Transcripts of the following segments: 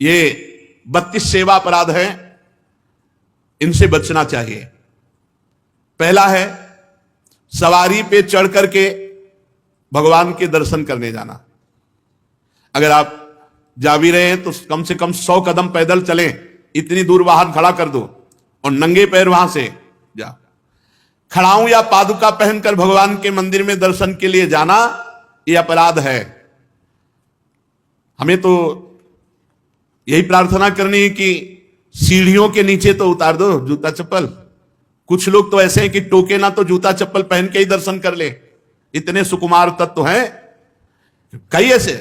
ये 32 सेवा अपराध हैं, इनसे बचना चाहिए। पहला है सवारी पे चढ़ करके भगवान के दर्शन करने जाना। अगर आप जा भी रहे हैं तो कम से कम 100 कदम पैदल चलें, इतनी दूर वाहन खड़ा कर दो और नंगे पैर वहां से जा। खड़ाऊं या पादुका पहनकर भगवान के मंदिर में दर्शन के लिए जाना यह अपराध है। हमें तो यही प्रार्थना करनी है कि सीढ़ियों के नीचे तो उतार दो जूता चप्पल। कुछ लोग तो ऐसे हैं कि टोके ना तो जूता चप्पल पहन के ही दर्शन कर ले, इतने सुकुमार तत्व हैं। कई ऐसे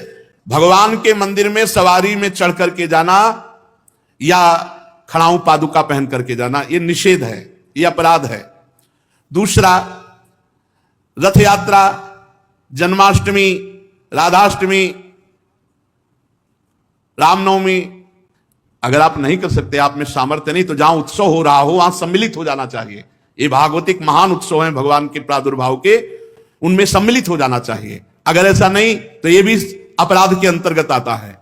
भगवान के मंदिर में सवारी में चढ़ करके जाना या खड़ाऊं पादुका पहन करके जाना, यह निषेध है, यह अपराध है। दूसरा, रथ यात्रा, जन्माष्टमी, राधाष्टमी, रामनवमी, अगर आप नहीं कर सकते, आप में सामर्थ्य नहीं, तो जहां उत्सव हो रहा हो वहां सम्मिलित हो जाना चाहिए। ये भागवतिक महान उत्सव हैं भगवान के प्रादुर्भाव के, उनमें सम्मिलित हो जाना चाहिए। अगर ऐसा नहीं तो यह भी अपराध के अंतर्गत आता है।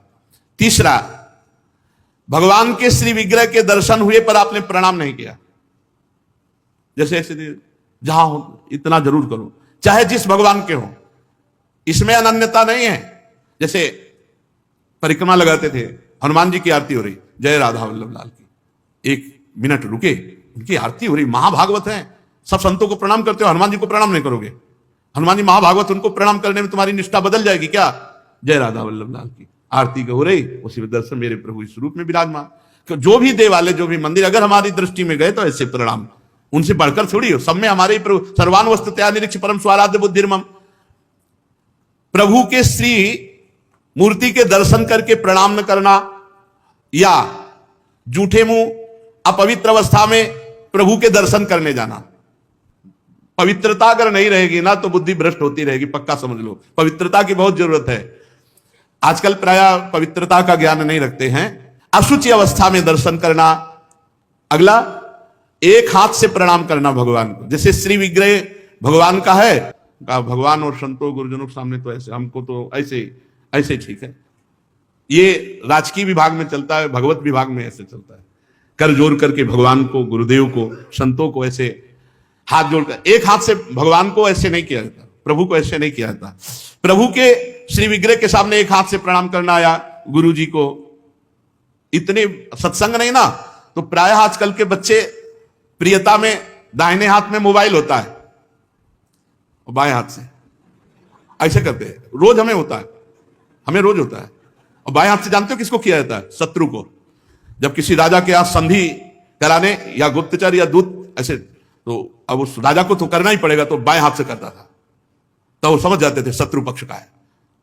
तीसरा, भगवान के श्री विग्रह के दर्शन हुए पर आपने प्रणाम नहीं किया। जैसे ऐसे जहां हो इतना जरूर करो, चाहे जिस भगवान के हो, इसमें अनन्यता नहीं है। जैसे परिक्रमा लगाते थे, हनुमान जी की आरती हो रही, जय राधा वल्लभ लाल की, 1 मिनट रुके, उनकी आरती हो रही, महाभागवत है, सब संतों को प्रणाम करते हो, हनुमान जी को प्रणाम नहीं करोगे? हनुमान जी महाभागवत, उनको प्रणाम करने में तुम्हारी निष्ठा बदल जाएगी क्या? जय राधा वल्लभ लाल की आरती हो रही, उसी में दर्शन मेरे प्रभु इस रूप में विराजमान। जो भी देवालय, जो भी मंदिर, अगर हमारी दृष्टि में गए तो ऐसे प्रणाम, उनसे बढ़कर थोड़ी हो। सब में हमारे प्रभु सर्वान वस्तुतया निरीक्ष परम स्वाराध्य बुद्धिर्मम। प्रभु के श्री मूर्ति के दर्शन करके प्रणाम न करना या जूठे मुंह अपवित्र अवस्था में प्रभु के दर्शन करने जाना। पवित्रता अगर नहीं रहेगी ना तो बुद्धि भ्रष्ट होती रहेगी, पक्का समझ लो। पवित्रता की बहुत जरूरत है। आजकल प्राय पवित्रता का ज्ञान नहीं रखते हैं। अशुचि अवस्था में दर्शन करना। अगला, एक हाथ से प्रणाम करना भगवान को। जैसे श्री विग्रह भगवान का है, भगवान और संतों गुरुजनों के सामने तो ऐसे, हमको तो ऐसे ऐसे ठीक है। ये राजकीय विभाग में चलता है, भगवत विभाग में ऐसे चलता है। कर जोड़ करके भगवान को, गुरुदेव को, संतों को ऐसे हाथ जोड़कर, एक हाथ से भगवान को ऐसे नहीं किया जाता, प्रभु को ऐसे नहीं किया जाता। प्रभु के श्री विग्रह के सामने एक हाथ से प्रणाम करना या गुरु जी को, इतने सत्संग नहीं ना तो प्राय आजकल के बच्चे प्रियता में दाहिने हाथ में मोबाइल होता है और बाएं हाथ से ऐसे करते हैं। रोज हमें होता है, हमें रोज होता है। और बाएं हाथ से जानते हो किसको किया जाता है? शत्रु को। जब किसी राजा के यहाँ संधि कराने या गुप्तचर या दूत ऐसे, तो अब उस राजा को तो करना ही पड़ेगा, तो बाएं हाथ से करता था। तो वो समझ जाते थे शत्रु पक्ष का है,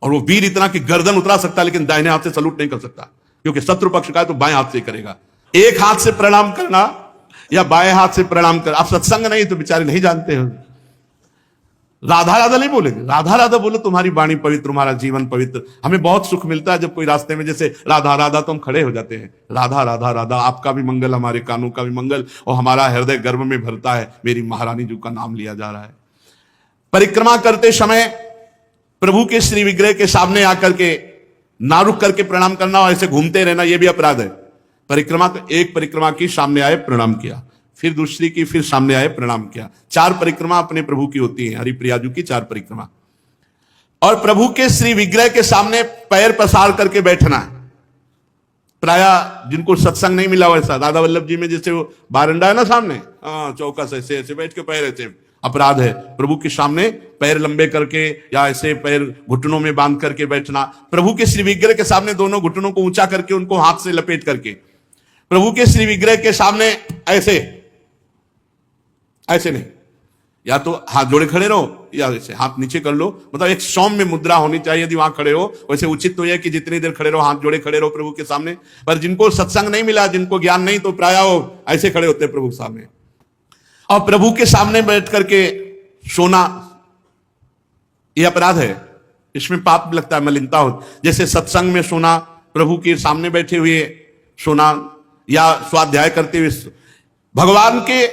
और वो वीर इतना कि गर्दन उतरा सकता है लेकिन दाहिने हाथ से सलूट नहीं कर सकता, क्योंकि शत्रु पक्ष का है तो बाएं हाथ से ही करेगा। एक हाथ से प्रणाम करना या बाएं हाथ से प्रणाम कर। आप सत्संग नहीं तो बेचारे नहीं जानते हो। राधा राधा नहीं बोलेंगे, राधा राधा बोलो, तुम्हारी वाणी पवित्र, तुम्हारा जीवन पवित्र। हमें बहुत सुख मिलता है जब कोई रास्ते में जैसे राधा राधा तो हम खड़े हो जाते हैं। राधा राधा राधा, आपका भी मंगल, हमारे कानों का भी मंगल, और हमारा हृदय गर्व में भरता है, मेरी महारानी जी का नाम लिया जा रहा है। परिक्रमा करते समय प्रभु के श्री विग्रह के सामने आकर के ना रुक करके प्रणाम करना और ऐसे घूमते रहना, यह भी अपराध है। परिक्रमा तो एक परिक्रमा की, सामने आए प्रणाम किया, फिर दूसरी की, फिर सामने आए प्रणाम किया। 4 परिक्रमा अपने प्रभु की होती है, हरिप्रियाजू की 4 परिक्रमा। और प्रभु के श्री विग्रह के सामने पैर पसार करके बैठना है। प्राय जिनको सत्संग नहीं मिला वैसा, राधा वल्लभ जी में जैसे वो बारंडा है ना सामने, चौकस ऐसे ऐसे बैठ के पैर ऐसे, अपराध है। प्रभु के सामने पैर लंबे करके या ऐसे पैर घुटनों में बांध करके बैठना। प्रभु के श्री विग्रह के सामने दोनों घुटनों को ऊंचा करके, उनको हाथ से लपेट करके, प्रभु के श्री विग्रह के सामने ऐसे ऐसे नहीं, या तो हाथ जोड़े खड़े रहो या ऐसे हाथ नीचे कर लो। मतलब एक सौम्य मुद्रा होनी चाहिए। यदि वहां खड़े हो, वैसे उचित तो यह कि जितनी देर खड़े रहो, हाथ जोड़े खड़े रहो प्रभु के सामने। पर जिनको सत्संग नहीं मिला, जिनको ज्ञान नहीं, तो प्राय वो ऐसे खड़े होते हैं प्रभु के सामने। और प्रभु के सामने बैठ करके सोना, यह अपराध है, इसमें पाप लगता है, मलिनता हो। जैसे सत्संग में सोना, प्रभु के सामने बैठे हुए सोना, या स्वाध्याय करते हुए, भगवान के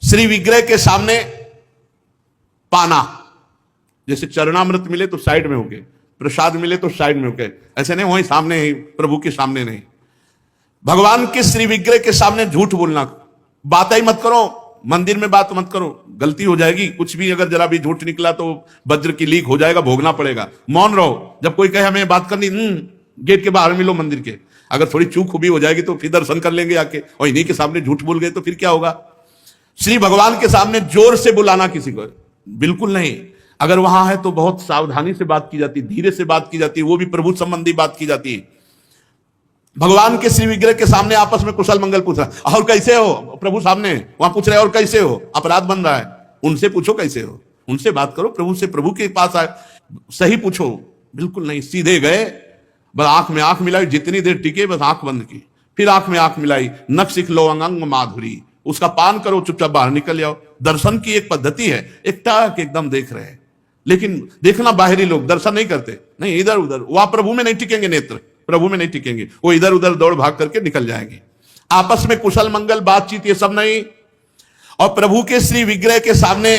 श्री विग्रह के सामने पाना। जैसे चरणामृत मिले तो साइड में होके, प्रसाद मिले तो साइड में होके, ऐसे नहीं वहीं सामने ही, प्रभु के सामने नहीं। भगवान के श्री विग्रह के सामने झूठ बोलना, बात ही मत करो, मंदिर में बात मत करो, गलती हो जाएगी। कुछ भी अगर जरा भी झूठ निकला तो वज्र की लीक हो जाएगा, भोगना पड़ेगा। मौन रहो। जब कोई कहे हमें बात करनी, गेट के बाहर मिलो मंदिर के। अगर थोड़ी चूक भी हो जाएगी तो फिर दर्शन कर लेंगे आके, और इन्हीं के सामने झूठ बोल गए तो फिर क्या होगा। श्री भगवान के सामने जोर से बुलाना किसी को बिल्कुल नहीं। अगर वहां है तो बहुत सावधानी से बात की जाती, धीरे से बात की जाती, वो भी प्रभु संबंधी बात की जाती। भगवान के श्री विग्रह के सामने आपस में कुशल मंगल पूछ रहा, और कैसे हो, प्रभु सामने वहां पूछ रहे और कैसे हो, अपराध बन रहा है। उनसे पूछो कैसे हो, उनसे बात करो प्रभु से, प्रभु के पास आए सही पूछो। बिल्कुल नहीं, सीधे गए, बस आंख में आंख मिलाई, जितनी देर टिके बस आंख बंद की, फिर आंख में आंख मिलाई, नख सिख लो अंग माधुरी, उसका पान करो, चुपचाप बाहर निकल जाओ। दर्शन की एक पद्धति है, एक टाक एकदम देख रहे हैं, लेकिन देखना बाहरी लोग दर्शन नहीं करते, नहीं इधर उधर, वहां प्रभु में नहीं टिकेंगे, नेत्र प्रभु में नहीं टिकेंगे, वो इधर उधर दौड़ भाग करके निकल जाएंगे। आपस में कुशल मंगल बातचीत ये सब नहीं। और प्रभु के श्री विग्रह के सामने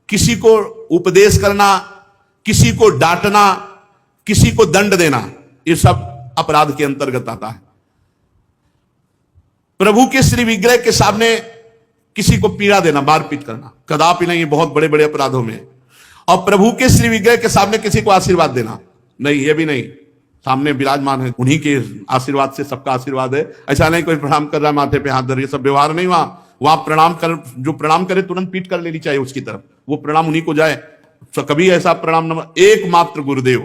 किसी को उपदेश करना, किसी को डांटना, किसी को दंड देना, ये सब अपराध के अंतर्गत आता है। प्रभु के श्री विग्रह के सामने किसी को पीड़ा देना, मारपीट करना, कदापि नहीं, बहुत बड़े बड़े अपराधों में। और प्रभु के श्री विग्रह के सामने किसी को आशीर्वाद देना, नहीं, ये भी नहीं। सामने विराजमान है, उन्हीं के आशीर्वाद से सबका आशीर्वाद है। ऐसा नहीं कोई प्रणाम कर रहा है माथे पे हाथ धर, ये सब व्यवहार नहीं। वहां प्रणाम कर, जो प्रणाम करे तुरंत पीठ कर लेनी चाहिए उसकी तरफ, वो प्रणाम उन्हीं को जाए। तो कभी ऐसा प्रणाम न, एकमात्र गुरुदेव।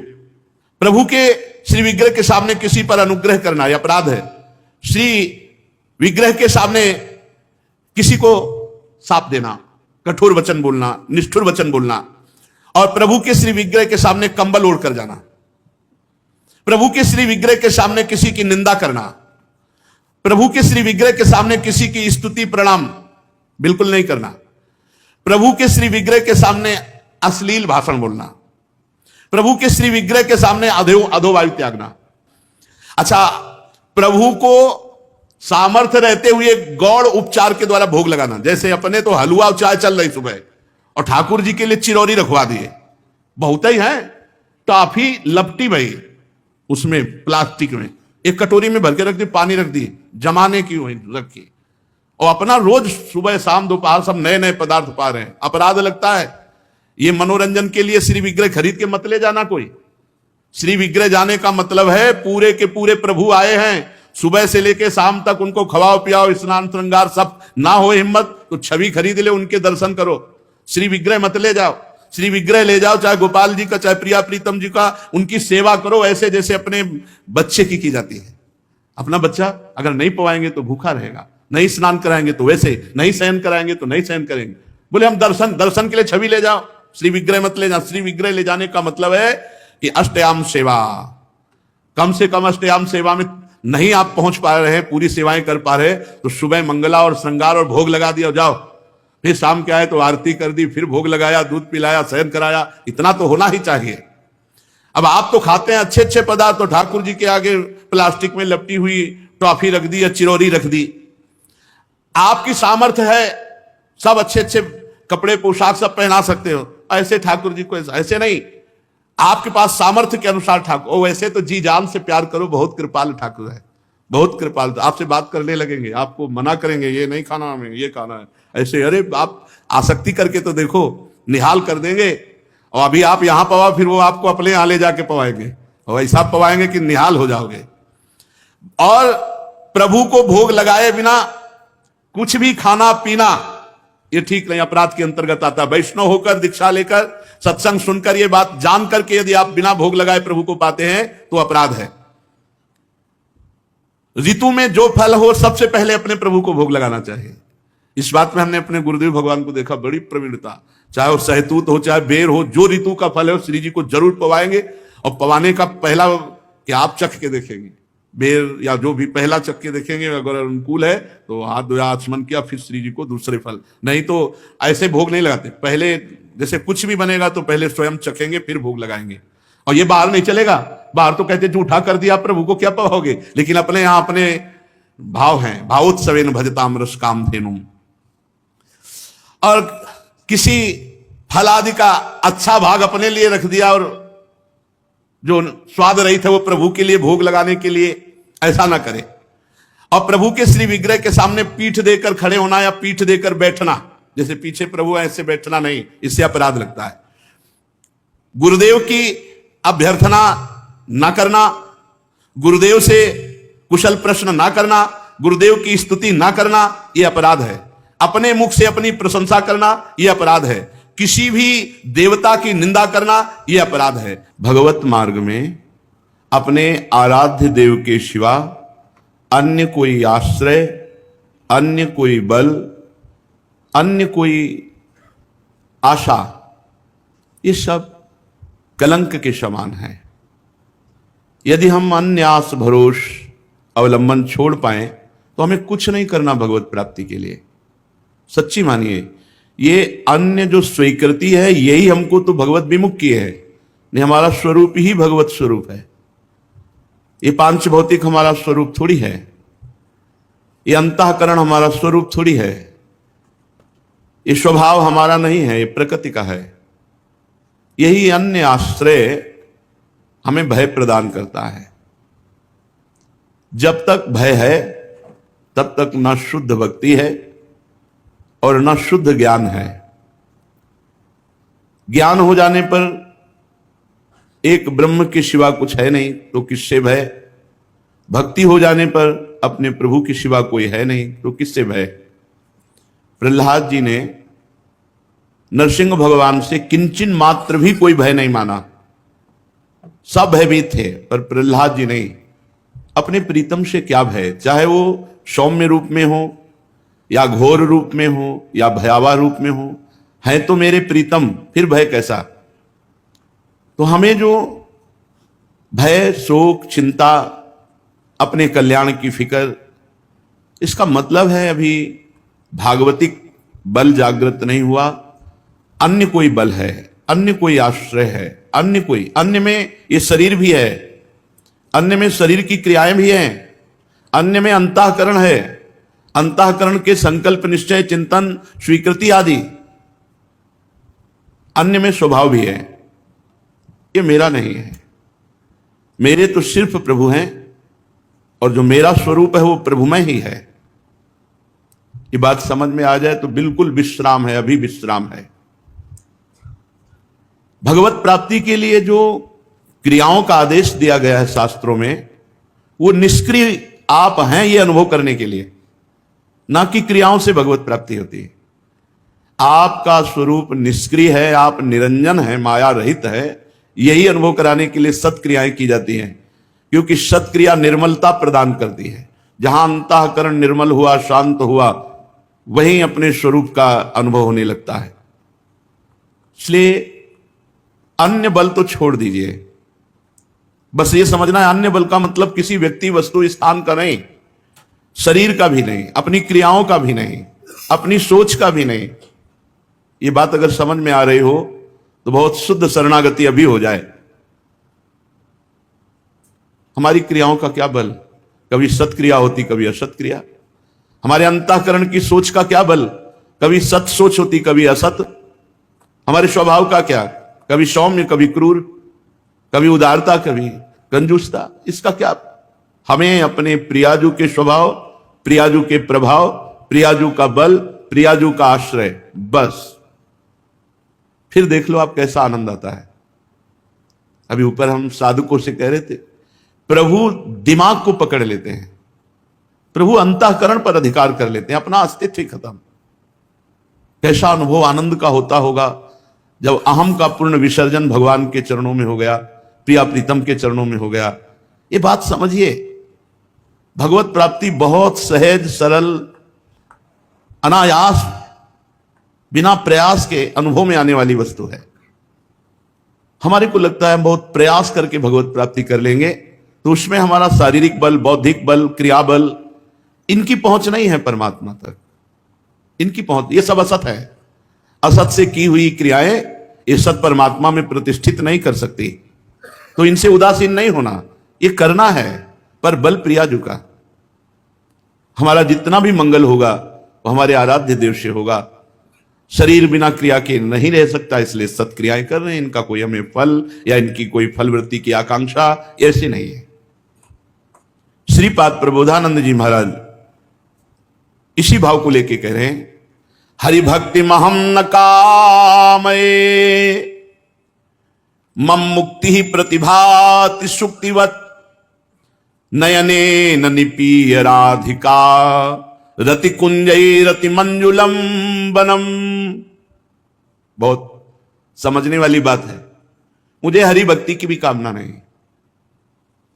प्रभु के श्री विग्रह के सामने किसी पर अनुग्रह करना यह अपराध है। श्री विग्रह के सामने किसी को साप देना, कठोर वचन बोलना, निष्ठुर वचन बोलना, और प्रभु के श्री विग्रह के सामने कंबल ओढ़ कर जाना, प्रभु के श्री विग्रह के सामने किसी की निंदा करना, प्रभु के श्री विग्रह के सामने किसी की स्तुति प्रणाम बिल्कुल नहीं करना, प्रभु के श्री विग्रह के सामने अश्लील भाषण बोलना, प्रभु के श्री विग्रह के सामने अधोवायु त्यागना। अच्छा, प्रभु को सामर्थ्य रहते हुए गौड़ उपचार के द्वारा भोग लगाना, जैसे अपने तो हलवा और चाय चल रही सुबह, और ठाकुर जी के लिए चिरौरी रखवा दिए, बहुत ही है, टॉफी लपटी भाई उसमें प्लास्टिक में, एक कटोरी में भर के रख दी, पानी रख दी, जमाने की वही रखी, और अपना रोज सुबह शाम दोपहर सब नए नए पदार्थ पा रहे हैं। अपराध लगता है। ये मनोरंजन के लिए श्री विग्रह खरीद के मत ले जाना कोई। श्री विग्रह जाने का मतलब है पूरे के पूरे प्रभु आए हैं, सुबह से लेके शाम तक उनको खवाओ पियाओ, स्नान श्रृंगार सब, ना हो हिम्मत तो छवि खरीद ले, उनके दर्शन करो। श्री विग्रह मत ले जाओ। श्री विग्रह ले जाओ, चाहे गोपाल जी का, चाहे प्रिया प्रीतम जी का, उनकी सेवा करो ऐसे जैसे अपने बच्चे की जाती है। अपना बच्चा अगर नहीं पवाएंगे तो भूखा रहेगा, नहीं स्नान कराएंगे तो वैसे, नहीं शयन कराएंगे तो नहीं शयन करेंगे। बोले हम दर्शन के लिए छवि ले जाओ, श्री विग्रह मत ले जाओ। श्री विग्रह ले जाने का मतलब है कि अष्टयाम सेवा, कम से कम अष्टयाम सेवा में नहीं आप पहुंच पा रहे हैं, पूरी सेवाएं कर पा रहे, तो सुबह मंगला और श्रृंगार और भोग लगा दिया, जाओ। फिर शाम के आए तो आरती कर दी, फिर भोग लगाया, दूध पिलाया, शयन कराया, इतना तो होना ही चाहिए। अब आप तो खाते हैं अच्छे अच्छे पदार्थ, तो ठाकुर जी के आगे प्लास्टिक में लपटी हुई टॉफी रख दी या चिरौरी रख दी। आपकी सामर्थ्य है, सब अच्छे अच्छे कपड़े पोशाक सब पहना सकते हो, ऐसे ठाकुर जी को ऐसे नहीं। आपके पास सामर्थ्य के अनुसार ठाकुर, ओ वैसे तो जी जान से प्यार करो, बहुत कृपाल ठाकुर है, बहुत कृपाल। आपसे बात करने लगेंगे, आपको मना करेंगे, ये नहीं खाना हमें, ये खाना है, ऐसे। अरे आप आसक्ति करके तो देखो, निहाल कर देंगे। और अभी आप यहां पवा, फिर वो आपको अपने यहां ले जाके पवाएंगे, और ऐसा पवाएंगे कि निहाल हो जाओगे। और प्रभु को भोग लगाए बिना कुछ भी खाना पीना ये ठीक नहीं, अपराध के अंतर्गत आता है। वैष्णव होकर, दीक्षा लेकर, सत्संग सुनकर, ये बात जान करके यदि आप बिना भोग लगाए प्रभु को पाते हैं तो अपराध है। ऋतु में जो फल हो सबसे पहले अपने प्रभु को भोग लगाना चाहिए। इस बात में हमने अपने गुरुदेव भगवान को देखा, बड़ी प्रवीणता। चाहे वो सहतूत हो, चाहे बेर हो, जो ऋतु का फल है वो श्री जी को जरूर पवाएंगे। और पवाने का पहला कि आप चख के देखेंगे, बेर या जो भी पहला चख के देखेंगे, अगर अनुकूल है तो हाथ धोया, आचमन किया, फिर श्री जी को दूसरे फल। नहीं तो ऐसे भोग नहीं लगाते, पहले जैसे कुछ भी बनेगा तो पहले स्वयं चखेंगे फिर भोग लगाएंगे। और ये बाहर नहीं चलेगा, बाहर तो कहते जूठा कर दिया प्रभु को क्या पवाओगे, लेकिन अपने यहां अपने भाव हैं, भावोत्सवेन भजताम रस कामधेनुम। और किसी फल आदि का अच्छा भाग अपने लिए रख दिया और जो स्वाद रहित है वो प्रभु के लिए भोग लगाने के लिए, ऐसा ना करे। और प्रभु के श्री विग्रह के सामने पीठ देकर खड़े होना या पीठ देकर बैठना, जैसे पीछे प्रभु है ऐसे बैठना नहीं, इससे अपराध लगता है। गुरुदेव की अभ्यर्थना ना करना, गुरुदेव से कुशल प्रश्न ना करना, गुरुदेव की स्तुति ना करना, यह अपराध है। अपने मुख से अपनी प्रशंसा करना यह अपराध है। किसी भी देवता की निंदा करना यह अपराध है। भगवत मार्ग में अपने आराध्य देव के सिवा अन्य कोई आश्रय, अन्य कोई बल, अन्य कोई आशा, ये सब कलंक के समान है। यदि हम अन्य आस भरोस अवलंबन छोड़ पाए तो हमें कुछ नहीं करना भगवत प्राप्ति के लिए। सच्ची मानिए, ये अन्य जो स्वीकृति है यही हमको तो भगवत विमुख की है। नहीं, हमारा स्वरूप ही भगवत स्वरूप है। ये पांच भौतिक हमारा स्वरूप थोड़ी है, ये अंतःकरण हमारा स्वरूप थोड़ी है, ये स्वभाव हमारा नहीं है, ये प्रकृति का है। यही अन्य आश्रय हमें भय प्रदान करता है। जब तक भय है तब तक न शुद्ध भक्ति है और न शुद्ध ज्ञान है। ज्ञान हो जाने पर एक ब्रह्म के सिवा कुछ है नहीं तो किससे भय। भक्ति हो जाने पर अपने प्रभु के सिवा कोई है नहीं तो किससे भय। प्रहलाद जी ने नरसिंह भगवान से किंचन मात्र भी कोई भय नहीं माना। सब भयभीत थे, पर प्रहलाद जी नहीं। अपने प्रीतम से क्या भय, चाहे वो सौम्य रूप में हो या घोर रूप में हो या भयावह रूप में हो, है तो मेरे प्रीतम, फिर भय कैसा। तो हमें जो भय, शोक, चिंता, अपने कल्याण की फिक्र, इसका मतलब है अभी भागवतिक बल जागृत नहीं हुआ। अन्य कोई बल है, अन्य कोई आश्रय है, अन्य कोई, अन्य में ये शरीर भी है, अन्य में शरीर की क्रियाएं भी हैं, अन्य में अंतःकरण है, अंतःकरण के संकल्प, निश्चय, चिंतन, स्वीकृति आदि, अन्य में स्वभाव भी है। ये मेरा नहीं है, मेरे तो सिर्फ प्रभु हैं और जो मेरा स्वरूप है वो प्रभुमय ही है। ये बात समझ में आ जाए तो बिल्कुल विश्राम है, अभी विश्राम है। भगवत प्राप्ति के लिए जो क्रियाओं का आदेश दिया गया है शास्त्रों में, वो निष्क्रिय आप हैं ये अनुभव करने के लिए, ना कि क्रियाओं से भगवत प्राप्ति होती है। आपका स्वरूप निष्क्रिय है, आप निरंजन है, माया रहित है, यही अनुभव कराने के लिए सत्क्रियाएं की जाती हैं। क्योंकि सत्क्रिया निर्मलता प्रदान करती है। जहां अंतःकरण निर्मल हुआ, शांत हुआ, वहीं अपने स्वरूप का अनुभव होने लगता है। इसलिए अन्य बल तो छोड़ दीजिए। बस ये समझना है, अन्य बल का मतलब किसी व्यक्ति, वस्तु, स्थान का नहीं, शरीर का भी नहीं, अपनी क्रियाओं का भी नहीं, अपनी सोच का भी नहीं। ये बात अगर समझ में आ रही हो तो बहुत शुद्ध शरणागति अभी हो जाए। हमारी क्रियाओं का क्या बल, कभी सत्क्रिया होती, कभी असत क्रिया। हमारे अंतःकरण की सोच का क्या बल, कभी सत सोच होती, कभी असत। हमारे स्वभाव का क्या, कभी सौम्य, कभी क्रूर, कभी उदारता, कभी कंजूसता। इसका क्या। हमें अपने प्रियाजू के स्वभाव, प्रियाजू के प्रभाव, प्रियाजू का बल, प्रियाजू का आश्रय, बस। फिर देख लो आप कैसा आनंद आता है। अभी ऊपर हम साधुकों से कह रहे थे, प्रभु दिमाग को पकड़ लेते हैं, प्रभु अंतःकरण पर अधिकार कर लेते हैं, अपना अस्तित्व ही खत्म। कैसा अनुभव आनंद का होता होगा जब अहम का पूर्ण विसर्जन भगवान के चरणों में हो गया, प्रिया प्रीतम के चरणों में हो गया। ये बात समझिए, भगवत प्राप्ति बहुत सहज, सरल, अनायास, बिना प्रयास के अनुभव में आने वाली वस्तु है। हमारे को लगता है हम बहुत प्रयास करके भगवत प्राप्ति कर लेंगे तो उसमें हमारा शारीरिक बल, बौद्धिक बल, क्रिया बल, इनकी पहुंच नहीं है परमात्मा तक। इनकी पहुंच, ये सब असत है। असत से की हुई क्रियाएं ये सत परमात्मा में प्रतिष्ठित नहीं कर सकती। तो इनसे उदासीन नहीं होना, ये करना है, पर बल प्रियाजू का। हमारा जितना भी मंगल होगा वो हमारे आराध्य देव से होगा। शरीर बिना क्रिया के नहीं रह सकता, इसलिए सत्क्रियाएं कर रहे हैं। इनका कोई हमें फल या इनकी कोई फलवृत्ति की आकांक्षा ऐसी नहीं है। श्रीपाद प्रबोधानंद जी महाराज इसी भाव को लेके कह रहे हैं, हरि भक्ति महम न कामये मम मुक्ति ही प्रतिभाति सुक्तिवत नयने न निपीय राधिका रति कुंजई रति मंजुलम बनम। बहुत समझने वाली बात है। मुझे हरि भक्ति की भी कामना नहीं,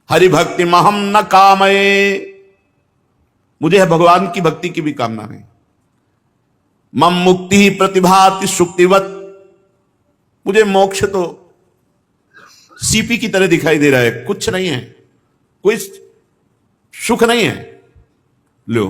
हरि भक्ति महम न कामये, मुझे भगवान की भक्ति की भी कामना नहीं। मम मुक्ति ही प्रतिभाति सुक्तिवत, मुझे मोक्ष तो सीपी की तरह दिखाई दे रहा है, कुछ नहीं है, कोई सुख नहीं है। लो